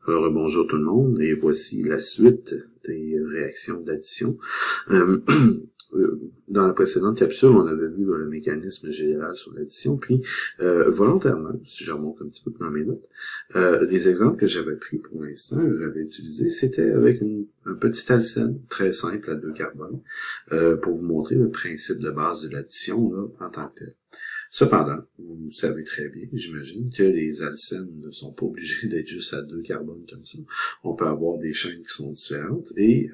Alors, bonjour tout le monde, et voici la suite des réactions d'addition. Dans la précédente capsule, on avait vu le mécanisme général sur l'addition, puis volontairement, si je remonte un petit peu dans mes notes, les exemples que j'avais pris pour l'instant, j'avais utilisé, c'était avec un petit alcène très simple à 2 carbones, pour vous montrer le principe de base de l'addition en tant que tel. Cependant, vous savez très bien, j'imagine, que les alcènes ne sont pas obligés d'être juste à 2 carbones comme ça. On peut avoir des chaînes qui sont différentes et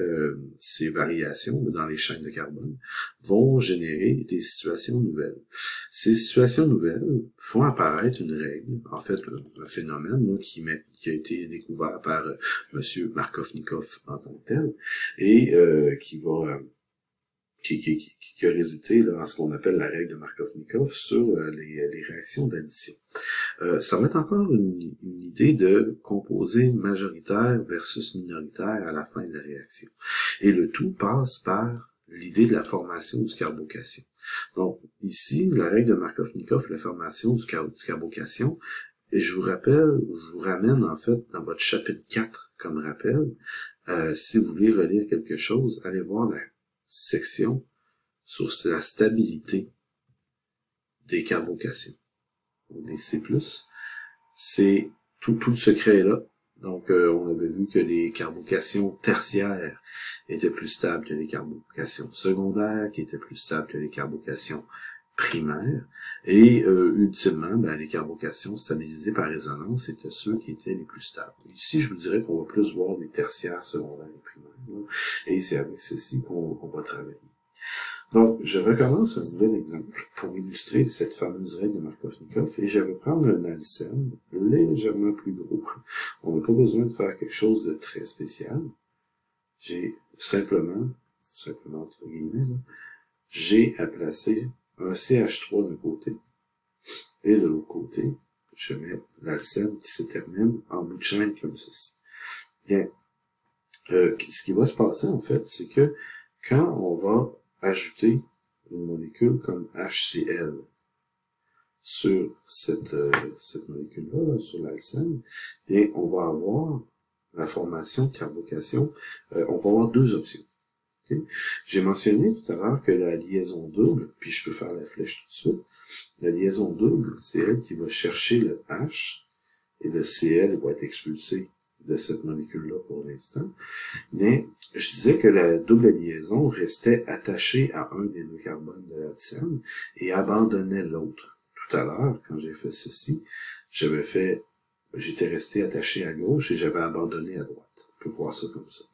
ces variations dans les chaînes de carbone vont générer des situations nouvelles. Ces situations nouvelles font apparaître une règle, en fait un phénomène qui a été découvert par M. Markovnikov en tant que tel et qui a résulté en ce qu'on appelle la règle de Markovnikov sur les réactions d'addition. Ça va être encore une idée de composé majoritaire versus minoritaire à la fin de la réaction. Et le tout passe par l'idée de la formation du carbocation. Donc, ici, la règle de Markovnikov, la formation du carbocation, et je vous ramène en fait dans votre chapitre 4 comme rappel. Si vous voulez relire quelque chose, allez voir la section sur la stabilité des carbocations. Des C+, c'est tout le secret là. Donc, on avait vu que les carbocations tertiaires étaient plus stables que les carbocations secondaires, qui étaient plus stables que les carbocations primaires. Et ultimement, les carbocations stabilisées par résonance étaient ceux qui étaient les plus stables. Ici, je vous dirais qu'on va plus voir les tertiaires, secondaires et primaires. Là, et c'est avec ceci qu'on va travailler. Donc, je recommence un nouvel exemple pour illustrer cette fameuse règle de Markovnikov et je vais prendre un alcène légèrement plus gros. On n'a pas besoin de faire quelque chose de très spécial. J'ai simplement entre guillemets, j'ai à placer un CH3 d'un côté et de l'autre côté, je mets l'alcène qui se termine en bout de chaîne comme ceci. Bien, ce qui va se passer en fait, c'est que quand on va ajouter une molécule comme HCl sur cette molécule-là, sur l'alcène, bien, on va avoir la formation de carbocation, on va avoir deux options. Okay? J'ai mentionné tout à l'heure que la liaison double, puis je peux faire la flèche tout de suite, la liaison double, c'est elle qui va chercher le H, et le Cl va être expulsé de cette molécule-là pour l'instant. Mais je disais que la double liaison restait attachée à un des deux carbones de l'alcène et abandonnait l'autre. Tout à l'heure, quand j'ai fait ceci, j'étais resté attaché à gauche et j'avais abandonné à droite. On peut voir ça comme ça.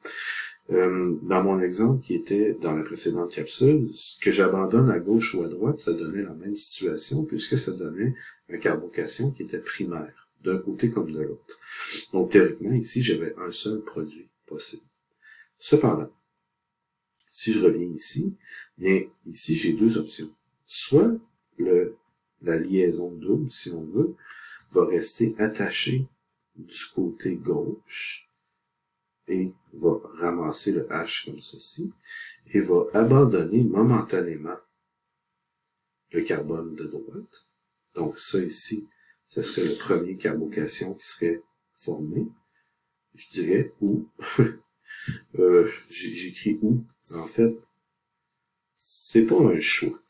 Dans mon exemple qui était dans la précédente capsule, que j'abandonne à gauche ou à droite, ça donnait la même situation puisque ça donnait une carbocation qui était primaire, d'un côté comme de l'autre. Donc théoriquement, ici, j'avais un seul produit possible. Cependant, si je reviens ici, bien, ici, j'ai deux options. Soit la liaison double, si on veut, va rester attachée du côté gauche et va ramasser le H comme ceci et va abandonner momentanément le carbone de droite. Donc ça ici, ce serait le premier carbocation qui serait formé. Je dirais ou. J'écris ou. En fait, c'est pas un choix.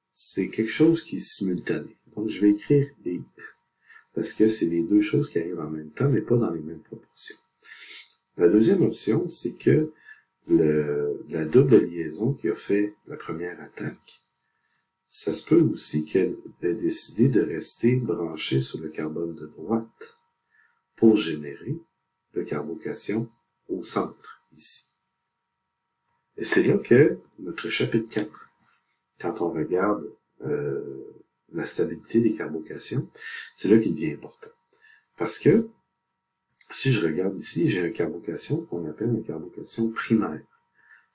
C'est quelque chose qui est simultané. Donc je vais écrire et parce que c'est les deux choses qui arrivent en même temps, mais pas dans les mêmes proportions. La deuxième option, c'est que la double liaison qui a fait la première attaque, ça se peut aussi qu'elle ait décidé de rester branchée sur le carbone de droite pour générer le carbocation au centre, ici. Et c'est là que notre chapitre 4, quand on regarde la stabilité des carbocations, c'est là qu'il devient important. Parce que, si je regarde ici, j'ai une carbocation qu'on appelle une carbocation primaire.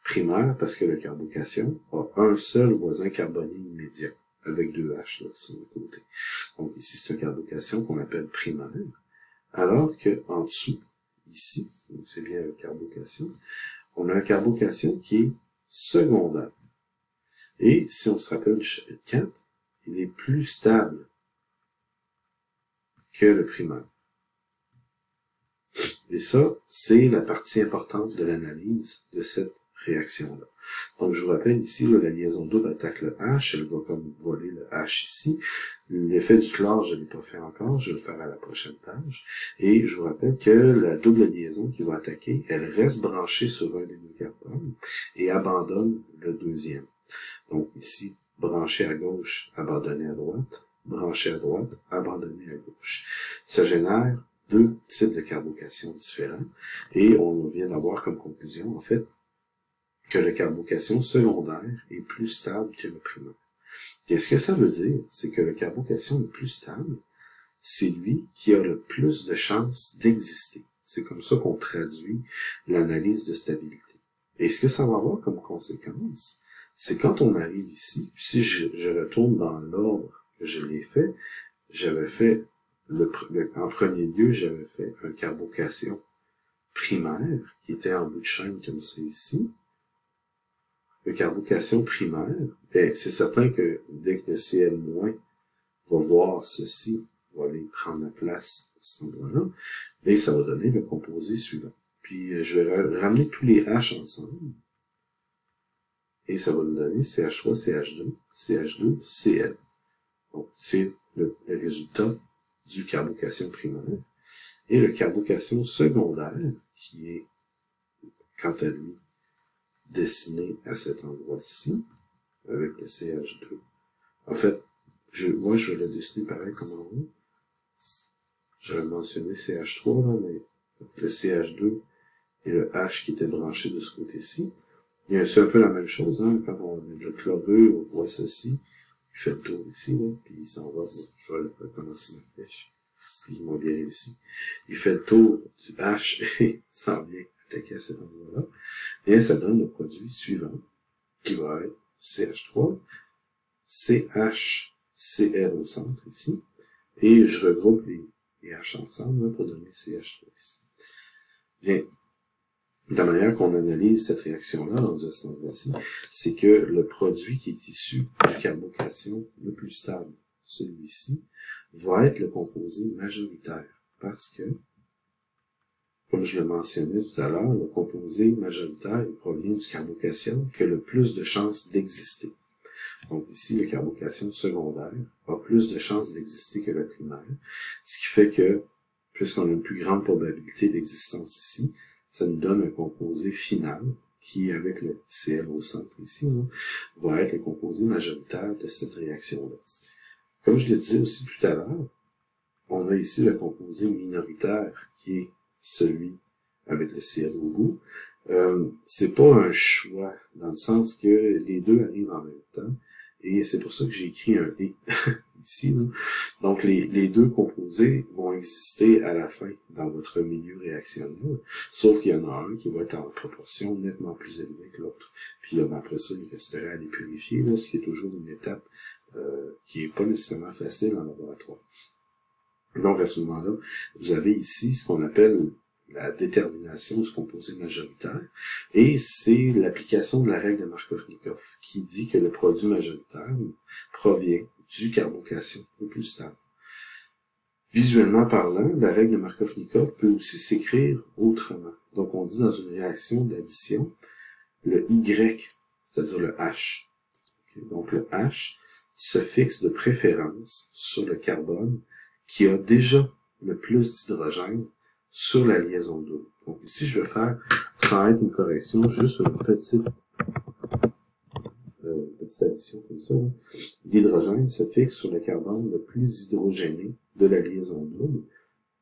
Primaire parce que la carbocation a un seul voisin carboné immédiat, avec deux H là, sur le côté. Donc ici, c'est une carbocation qu'on appelle primaire, alors que en dessous, ici, c'est bien une carbocation, on a une carbocation qui est secondaire. Et si on se rappelle du chapitre 4, il est plus stable que le primaire. Et ça, c'est la partie importante de l'analyse de cette réaction-là. Donc, je vous rappelle ici, là, la liaison double attaque le H, elle va comme voler le H ici. L'effet du chlore, je ne l'ai pas fait encore, je vais le faire à la prochaine page. Et je vous rappelle que la double liaison qui va attaquer, elle reste branchée sur un des deux carbones et abandonne le deuxième. Donc ici, branché à gauche, abandonné à droite, branché à droite, abandonné à gauche. Ça génère deux types de carbocation différents et on vient d'avoir comme conclusion, en fait, que la carbocation secondaire est plus stable que le primaire. Et ce que ça veut dire, c'est que la carbocation le plus stable, c'est lui qui a le plus de chances d'exister. C'est comme ça qu'on traduit l'analyse de stabilité. Et ce que ça va avoir comme conséquence, c'est quand on arrive ici, si je retourne dans l'ordre que je l'ai fait, j'avais fait, en premier lieu, j'avais fait une carbocation primaire, qui était en bout de chaîne comme ça ici. La carbocation primaire, c'est certain que dès que le Cl- va voir ceci, va aller prendre la place à cet endroit-là, et ça va donner le composé suivant. Puis je vais ramener tous les H ensemble, et ça va nous donner CH3, CH2, CH2, Cl. Donc, c'est le résultat du carbocation primaire. Et le carbocation secondaire, qui est, quant à lui, dessiné à cet endroit-ci, avec le CH2. En fait, moi, je vais le dessiner pareil comme en haut. J'avais mentionné CH3, là, mais le CH2 et le H qui était branché de ce côté-ci. C'est un peu la même chose, hein, quand on a le chlorure, on voit ceci, il fait le tour ici, là, puis il s'en va, je vais recommencer ma flèche, puis il m'a bien réussi. Il fait le tour du H et s'en vient attaquer à cet endroit-là, et ça donne le produit suivant, qui va être CH3, CHCl au centre ici, et je regroupe les H ensemble là, pour donner CH3 ici. Bien, la manière qu'on analyse cette réaction-là dans ce endroit-ci, c'est que le produit qui est issu du carbocation le plus stable, celui-ci, va être le composé majoritaire, parce que, comme je le mentionnais tout à l'heure, le composé majoritaire provient du carbocation qui a le plus de chances d'exister. Donc ici, le carbocation secondaire a plus de chances d'exister que le primaire, ce qui fait que, puisqu'on a une plus grande probabilité d'existence ici, ça nous donne un composé final, qui, avec le Cl au centre ici, là, va être le composé majoritaire de cette réaction-là. Comme je le disais aussi tout à l'heure, on a ici le composé minoritaire, qui est celui avec le Cl au bout. C'est pas un choix, dans le sens que les deux arrivent en même temps, et c'est pour ça que j'ai écrit un « et » ici. Là. Donc, les deux composés vont exister à la fin dans votre milieu réactionnel, sauf qu'il y en a un qui va être en proportion nettement plus élevée que l'autre. Puis après ça, il resterait à les purifier, là, ce qui est toujours une étape qui est pas nécessairement facile en laboratoire. Donc, à ce moment-là, vous avez ici ce qu'on appelle la détermination du composé majoritaire, et c'est l'application de la règle de Markovnikov, qui dit que le produit majoritaire provient du carbocation le plus stable. Visuellement parlant, la règle de Markovnikov peut aussi s'écrire autrement. Donc, on dit dans une réaction d'addition, le Y, c'est-à-dire le H. Okay? Donc, le H se fixe de préférence sur le carbone qui a déjà le plus d'hydrogène sur la liaison double. Donc ici, je vais faire, sans être une correction, juste une petite addition comme ça. L'hydrogène se fixe sur le carbone le plus hydrogéné de la liaison double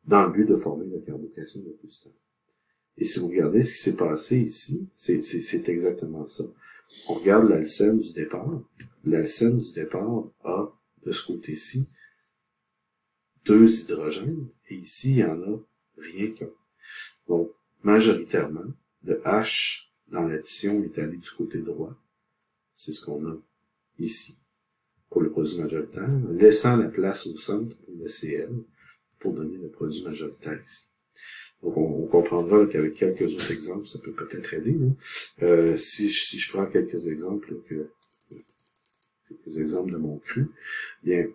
dans le but de former le carbocation le plus stable. Et si vous regardez ce qui s'est passé ici, c'est exactement ça. On regarde l'alcène du départ. L'alcène du départ a, de ce côté-ci, 2 hydrogènes, et ici, il n'y en a rien qu'un. Donc, majoritairement, le H dans l'addition est allé du côté droit. C'est ce qu'on a ici pour le produit majoritaire, laissant la place au centre pour le Cl pour donner le produit majoritaire ici. Donc, on comprendra qu'avec quelques autres exemples, ça peut peut-être aider. Si je prends quelques exemples, quelques exemples de mon cru, bien,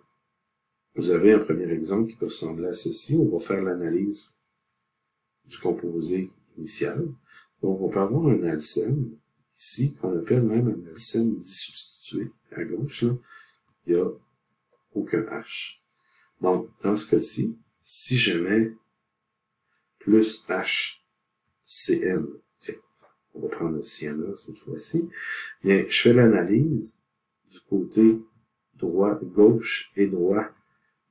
vous avez un premier exemple qui peut ressembler à ceci. On va faire l'analyse du composé initial. Donc, on peut avoir un alcène, ici, qu'on appelle même un alcène disubstitué. À gauche, là, il n'y a aucun H. Donc, dans ce cas-ci, si je mets plus HCN, tiens, on va prendre le cyanure cette fois-ci, bien, je fais l'analyse du côté droit, gauche et droit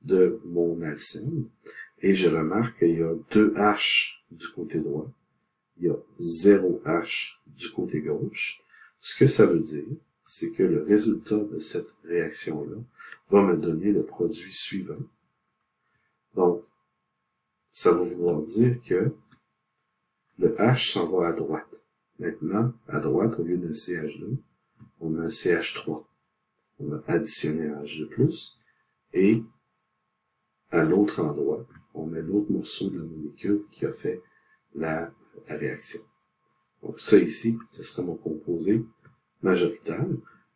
de mon alcène, et je remarque qu'il y a 2 H du côté droit, il y a 0 H du côté gauche. Ce que ça veut dire, c'est que le résultat de cette réaction-là va me donner le produit suivant. Donc, ça va vouloir dire que le H s'en va à droite. Maintenant, à droite, au lieu d'un CH2, on a un CH3. On a additionné un H2+, et à l'autre endroit, on met l'autre morceau de la molécule qui a fait la réaction. Donc ça ici, ce serait mon composé majoritaire.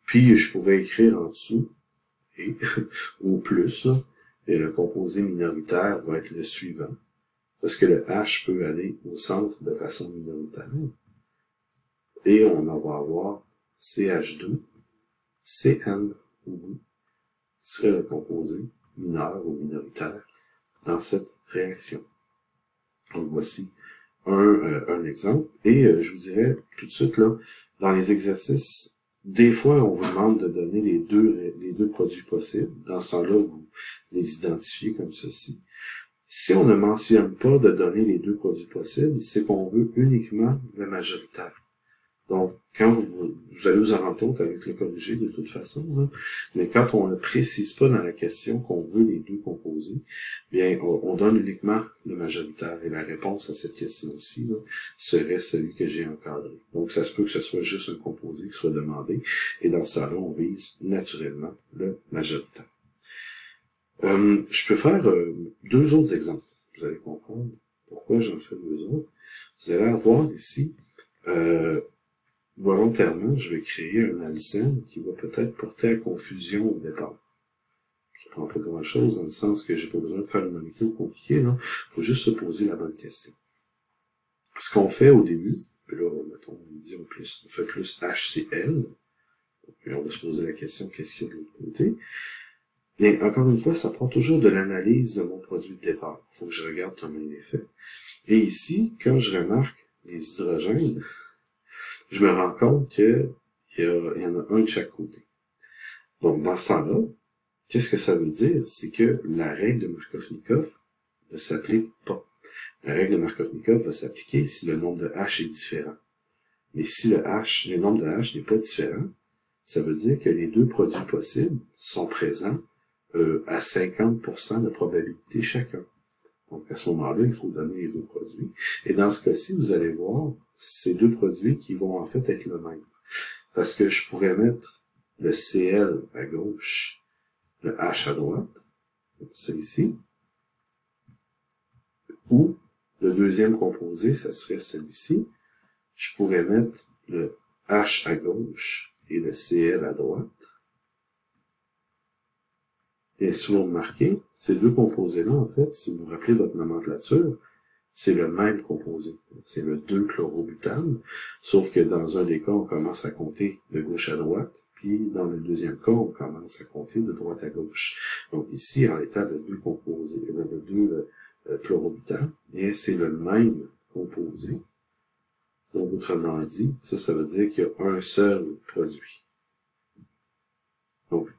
Puis je pourrais écrire en dessous, et au plus, là, et le composé minoritaire va être le suivant. Parce que le H peut aller au centre de façon minoritaire. Et on en va avoir CH2, CN au bout, qui serait le composé mineur ou minoritaire dans cette réaction. Donc voici un exemple. Et je vous dirais tout de suite, là, dans les exercices, des fois, on vous demande de donner les deux produits possibles. Dans ce temps-là, vous les identifiez comme ceci. Si on ne mentionne pas de donner les deux produits possibles, c'est qu'on veut uniquement le majoritaire. Donc, quand vous allez vous en rendre compte avec le corrigé de toute façon, là, mais quand on ne précise pas dans la question qu'on veut les deux composés, bien, on donne uniquement le majoritaire. Et la réponse à cette question-ci serait celui que j'ai encadré. Donc, ça se peut que ce soit juste un composé qui soit demandé. Et dans ce cas-là, on vise naturellement le majoritaire. Je peux faire deux autres exemples. Vous allez comprendre pourquoi j'en fais deux autres. Vous allez avoir ici, volontairement, je vais créer un alcène qui va peut-être porter à confusion au départ. Je ne prends pas grand-chose dans le sens que j'ai pas besoin de faire une molécule compliquée. Il faut juste se poser la bonne question. Ce qu'on fait au début, puis là, mettons, on fait plus HCl, et on va se poser la question, qu'est-ce qu'il y a de l'autre côté? Bien, encore une fois, ça prend toujours de l'analyse de mon produit de départ. Il faut que je regarde comment il est fait. Et ici, quand je remarque les hydrogènes, je me rends compte qu'il y en a un de chaque côté. Donc, dans ce temps-là, qu'est-ce que ça veut dire? C'est que la règle de Markovnikov ne s'applique pas. La règle de Markovnikov va s'appliquer si le nombre de H est différent. Mais si le nombre de H n'est pas différent, ça veut dire que les deux produits possibles sont présents à 50% de probabilité chacun. Donc, à ce moment-là, il faut donner les deux produits. Et dans ce cas-ci, vous allez voir ces deux produits qui vont en fait être le même. Parce que je pourrais mettre le Cl à gauche, le H à droite, c'est ici, ou le deuxième composé, ça serait celui-ci. Je pourrais mettre le H à gauche et le Cl à droite. Et si vous remarquez, ces deux composés-là, en fait, si vous vous rappelez votre nomenclature, c'est le même composé. C'est le 2-chlorobutane, sauf que dans un des cas, on commence à compter de gauche à droite, puis dans le deuxième cas, on commence à compter de droite à gauche. Donc ici, en état de deux composés, de 2-chlorobutane, et c'est le même composé. Donc, autrement dit, ça veut dire qu'il y a un seul produit. Donc,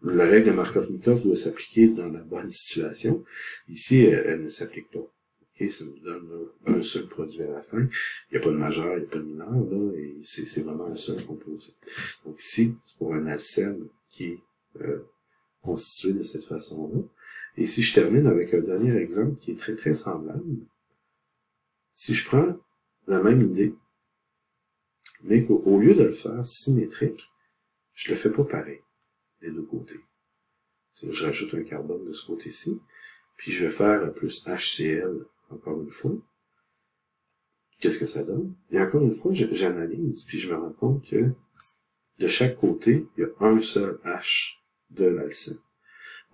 la règle de Markovnikov doit s'appliquer dans la bonne situation. Ici, elle ne s'applique pas. Okay, ça nous donne un seul produit à la fin. Il n'y a pas de majeur, il n'y a pas de mineur, là, et c'est vraiment un seul composé. Donc ici, c'est pour un alcène qui est constitué de cette façon-là. Et si je termine avec un dernier exemple qui est très très semblable, si je prends la même idée, mais qu'au lieu de le faire symétrique, je le fais pas pareil des deux côtés. Je rajoute un carbone de ce côté-ci, puis je vais faire plus HCl encore une fois. Qu'est-ce que ça donne? Et encore une fois, j'analyse, puis je me rends compte que de chaque côté, il y a un seul H de l'alcène.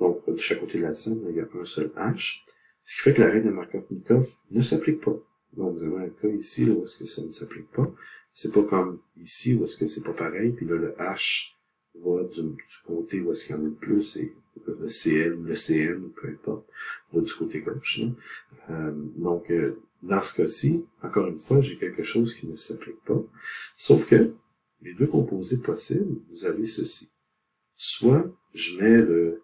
Donc, de chaque côté de l'alcène, il y a un seul H. Ce qui fait que la règle de Markovnikov ne s'applique pas. Donc, vous avez un cas ici, là, où est-ce que ça ne s'applique pas. C'est pas comme ici, où est-ce que c'est pas pareil, puis là, le H va du côté où est-ce qu'il y en a le plus, et le CL ou le CN, ou peu importe, va du côté gauche. Donc, dans ce cas-ci, encore une fois, j'ai quelque chose qui ne s'applique pas. Sauf que, les deux composés possibles, vous avez ceci. Soit, je mets le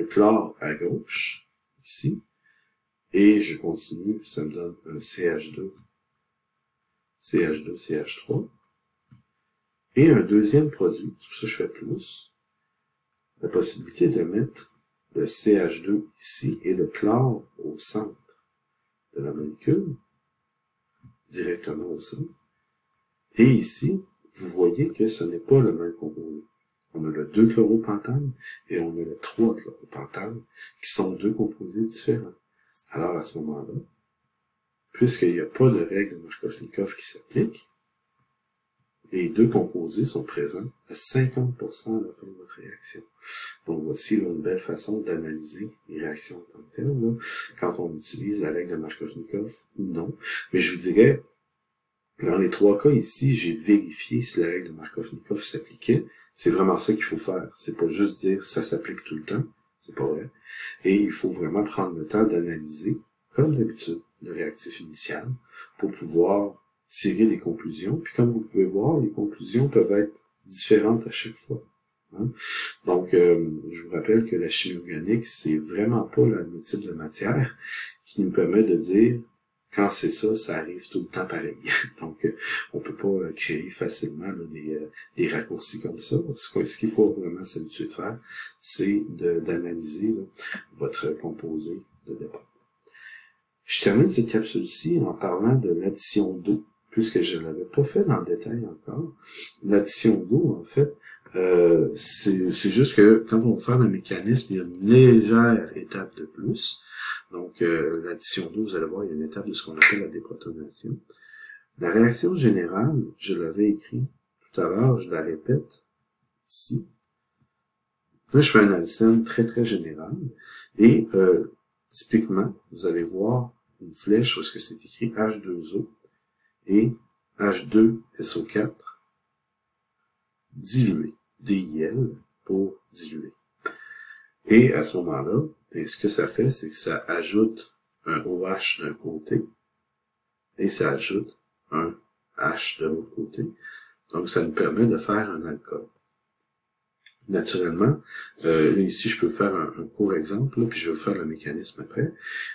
chlore à gauche, ici, et je continue, ça me donne un CH2, CH3, et un deuxième produit, c'est pour ça que je fais plus, la possibilité de mettre le CH2 ici et le chlore au centre de la molécule, directement au centre. Et ici, vous voyez que ce n'est pas le même composé. On a le 2-chloropentane et on a le 3-chloropentane, qui sont deux composés différents. Alors, à ce moment-là, puisqu'il n'y a pas de règle de Markovnikov qui s'applique, les deux composés sont présents à 50% à la fin de votre réaction. Donc, voici là, une belle façon d'analyser les réactions en tant que telles, là, quand on utilise la règle de Markovnikov ou non. Mais je vous dirais, dans les trois cas ici, j'ai vérifié si la règle de Markovnikov s'appliquait. C'est vraiment ça qu'il faut faire. C'est pas juste dire ça s'applique tout le temps. C'est pas vrai. Et il faut vraiment prendre le temps d'analyser, comme d'habitude, le réactif initial pour pouvoir tirer des conclusions. Puis comme vous pouvez voir, les conclusions peuvent être différentes à chaque fois. Donc, je vous rappelle que la chimie organique, c'est vraiment pas le type de matière qui nous permet de dire quand c'est ça, ça arrive tout le temps pareil. Donc, on peut pas créer facilement là, des raccourcis comme ça. Ce qu'il faut vraiment s'habituer de faire, c'est d'analyser votre composé de départ. Je termine cette capsule-ci en parlant de l'addition d'eau, puisque je ne l'avais pas fait dans le détail encore. L'addition d'eau, en fait, c'est juste que quand on va faire le mécanisme, il y a une légère étape de plus. Donc, l'addition d'eau, vous allez voir, il y a une étape de ce qu'on appelle la déprotonation. La réaction générale, je l'avais écrit tout à l'heure, je la répète ici. Là, je fais un alcène très, très général. Et typiquement, vous allez voir une flèche où est-ce que c'est écrit H2O et H2SO4 dilué, DIL pour diluer. Et à ce moment-là, ce que ça fait, c'est que ça ajoute un OH d'un côté et ça ajoute un H de l'autre côté. Donc, ça nous permet de faire un alcool. Naturellement, ici, je peux faire un court exemple, là, puis je vais faire le mécanisme après.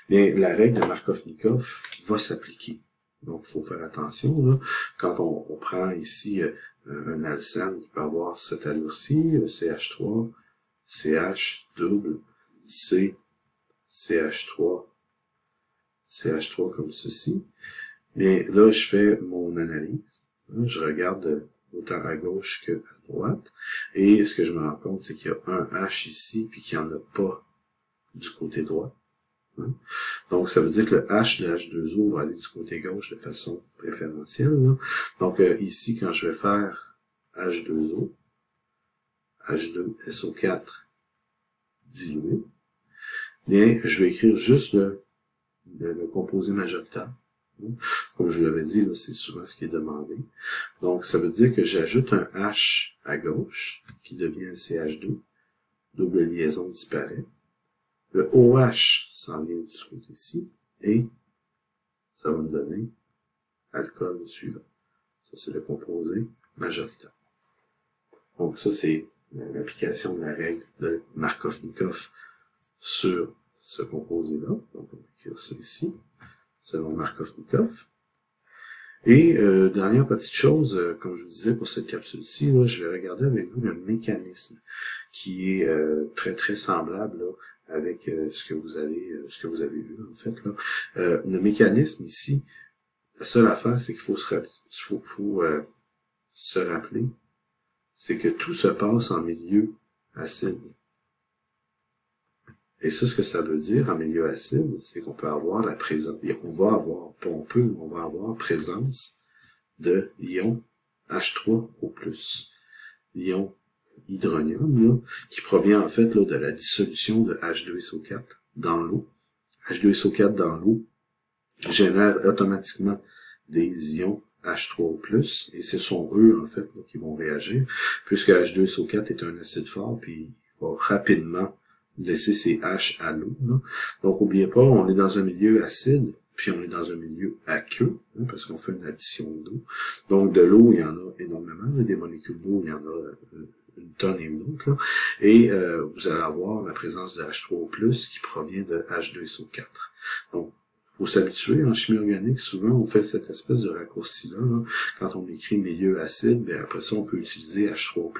Mais la règle de Markovnikov va s'appliquer. Donc, il faut faire attention. Là, quand on prend ici un alcène qui peut avoir cette allure-ci, CH3, CH double, C, CH3, CH3 comme ceci. Mais là, je fais mon analyse. Je regarde autant à gauche que à droite. Et ce que je me rends compte, c'est qu'il y a un H ici, puis qu'il n'y en a pas du côté droit. Donc, ça veut dire que le H de H2O va aller du côté gauche de façon préférentielle. Donc, ici, quand je vais faire H2O, H2SO4 dilué, bien, je vais écrire juste le composé majoritaire. Comme je vous l'avais dit, c'est souvent ce qui est demandé. Donc, ça veut dire que j'ajoute un H à gauche, qui devient un CH2. Double liaison disparaît. Le OH s'en vient du côté-ci, et ça va me donner alcool suivant. Ça, c'est le composé majoritaire. Donc, ça, c'est l'application de la règle de Markovnikov sur ce composé-là. Donc, on va écrire ça ici, selon Markovnikov. Et dernière petite chose, comme je vous disais pour cette capsule-ci, je vais regarder avec vous le mécanisme qui est très très semblable là, avec ce que vous avez vu en fait là. Le mécanisme ici, la seule affaire, c'est qu'il faut se rappeler, c'est que tout se passe en milieu acide. Et ça, ce que ça veut dire en milieu acide, c'est qu'on peut avoir la présence, on va avoir présence de l'ion H3O+, l'ion hydronium, là, qui provient en fait là, de la dissolution de H2SO4 dans l'eau. H2SO4 dans l'eau génère automatiquement des ions H3O+, et ce sont eux, en fait, là, qui vont réagir, puisque H2SO4 est un acide fort, puis il va rapidement laisser ses H à l'eau. Donc, n'oubliez pas, on est dans un milieu acide, puis on est dans un milieu aqueux, hein, parce qu'on fait une addition d'eau. Donc, de l'eau, il y en a énormément, des molécules d'eau, il y en a une tonne et une autre, là. Et vous allez avoir la présence de H3O+, qui provient de H2SO4. Donc, faut s'habituer en chimie organique, souvent on fait cette espèce de raccourci-là, là. Quand on écrit milieu acide, bien après ça on peut utiliser H3O+,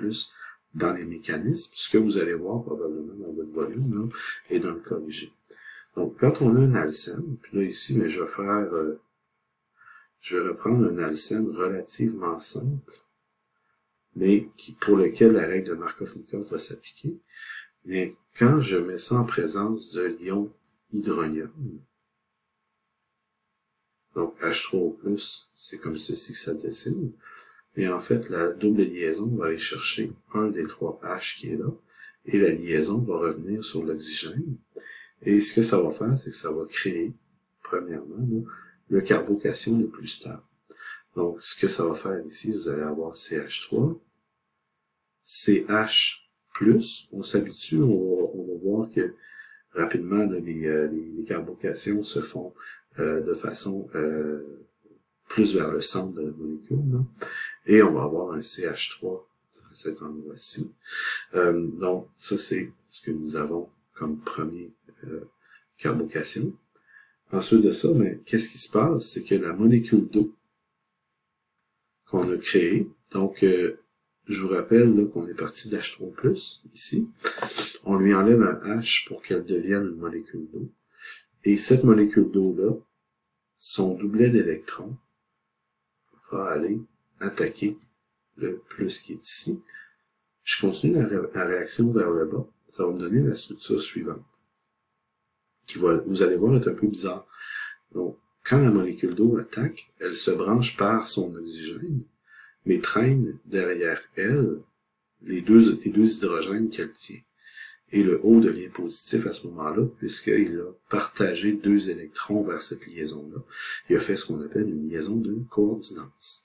dans les mécanismes, ce que vous allez voir probablement dans votre volume, là, et dans le corrigé. Donc quand on a un alcène, puis là ici, mais je vais reprendre un alcène relativement simple, mais pour lequel la règle de Markov-Nikov va s'appliquer. Mais quand je mets ça en présence de l'ion hydronium, donc H3O+, c'est comme ceci que ça dessine. Et en fait, la double liaison va aller chercher un des trois H qui est là, et la liaison va revenir sur l'oxygène. Et ce que ça va faire, c'est que ça va créer, premièrement, là, le carbocation le plus stable. Donc, ce que ça va faire ici, vous allez avoir CH3, CH+, on s'habitue, on va voir que rapidement, là, les carbocations se font de façon plus vers le centre de la molécule, là. Et on va avoir un CH3 à cet endroit-ci. Donc, ça c'est ce que nous avons comme premier carbocation. Ensuite de ça, ben, qu'est-ce qui se passe? C'est que la molécule d'eau qu'on a créée, donc je vous rappelle là, qu'on est parti d'H3+, ici, on lui enlève un H pour qu'elle devienne une molécule d'eau. Et cette molécule d'eau-là, son doublet d'électrons va aller attaquer le plus qui est ici. Je continue la réaction vers le bas. Ça va me donner la structure suivante, qui va, vous allez voir, être un peu bizarre. Donc, quand la molécule d'eau attaque, elle se branche par son oxygène, mais traîne derrière elle les deux hydrogènes qu'elle tient. Et le O devient positif à ce moment-là, puisqu'il a partagé 2 électrons vers cette liaison-là. Il a fait ce qu'on appelle une liaison de coordinance.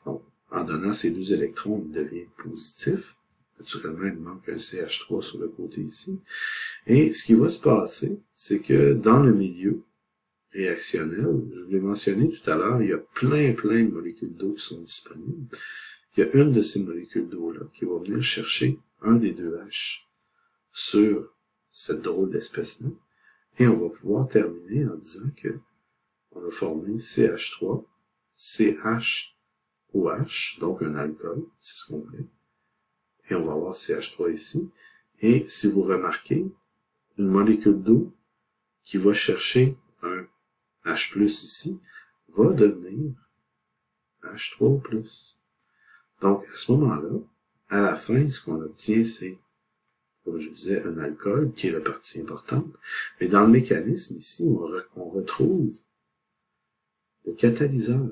Donc, en donnant ces 2 électrons, il devient positif. Naturellement, il manque un CH3 sur le côté ici. Et ce qui va se passer, c'est que dans le milieu réactionnel, je vous l'ai mentionné tout à l'heure, il y a plein de molécules d'eau qui sont disponibles. Il y a une de ces molécules d'eau-là qui va venir chercher un des 2 H sur cette drôle d'espèce-là, et on va pouvoir terminer en disant que on a formé CH3, CHOH, donc un alcool, c'est ce qu'on voulait, et on va avoir CH3 ici, et si vous remarquez, une molécule d'eau qui va chercher un H+, ici, va devenir H3O+. Donc, à ce moment-là, à la fin, ce qu'on obtient, c'est, comme je vous disais, un alcool, qui est la partie importante. Mais dans le mécanisme, ici, on retrouve le catalyseur.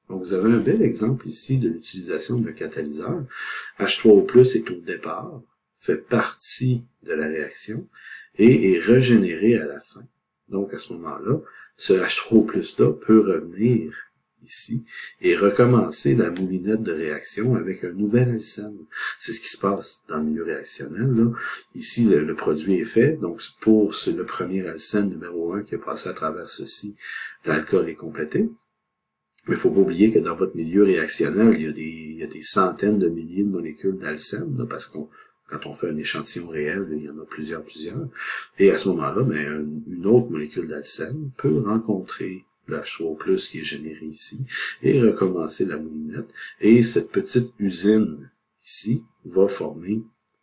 Donc, vous avez un bel exemple ici de l'utilisation d'un catalyseur. H3O+ est au départ, fait partie de la réaction, et est régénéré à la fin. Donc, à ce moment-là, ce H3O+-là peut revenir ici, et recommencer la moulinette de réaction avec un nouvel alcène. C'est ce qui se passe dans le milieu réactionnel, là. Ici, le produit est fait, donc pour le premier alcène numéro 1 qui est passé à travers ceci, l'alcool est complété. Mais il ne faut pas oublier que dans votre milieu réactionnel, il y a des centaines de milliers de molécules d'alcène, là, parce qu'on quand on fait un échantillon réel, il y en a plusieurs. Et à ce moment-là, ben, une autre molécule d'alcène peut rencontrer le H3O+, qui est généré ici, et recommencer la moulinette. Et cette petite usine ici va former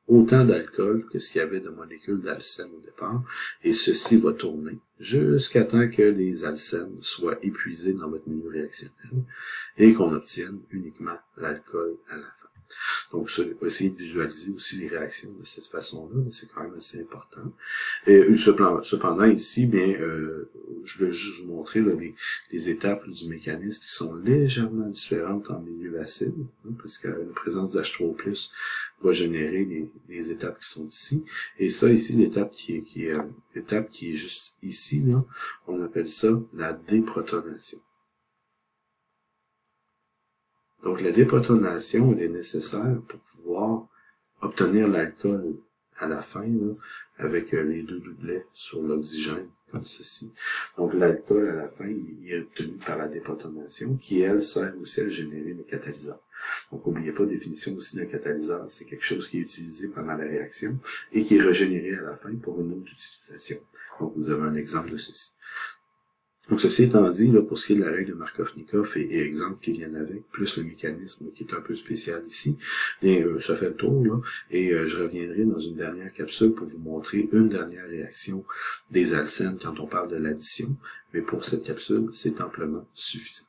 autant d'alcool que ce qu'il y avait de molécules d'alcène au départ, et ceci va tourner jusqu'à temps que les alcènes soient épuisés dans votre milieu réactionnel, et qu'on obtienne uniquement l'alcool à la fin. Donc, on va essayer de visualiser aussi les réactions de cette façon-là, mais c'est quand même assez important. Et cependant, ici, bien, je vais juste vous montrer là, les étapes du mécanisme qui sont légèrement différentes en milieu acide, hein, parce que la présence d'H3+, va générer les étapes qui sont ici. Et ça, ici, l'étape qui est juste ici, là, on appelle ça la déprotonation. Donc, la déprotonation, elle est nécessaire pour pouvoir obtenir l'alcool à la fin, là, avec les deux doublets sur l'oxygène, comme ceci. Donc, l'alcool, à la fin, il est obtenu par la déprotonation, qui, elle, sert aussi à générer le catalyseur. Donc, n'oubliez pas, définition aussi d'un catalyseur, c'est quelque chose qui est utilisé pendant la réaction et qui est régénéré à la fin pour une autre utilisation. Donc, vous avez un exemple de ceci. Donc, ceci étant dit, là, pour ce qui est de la règle de Markovnikov et exemples qui viennent avec, plus le mécanisme qui est un peu spécial ici, bien, ça fait le tour, là, et je reviendrai dans une dernière capsule pour vous montrer une dernière réaction des alcènes quand on parle de l'addition, mais pour cette capsule, c'est amplement suffisant.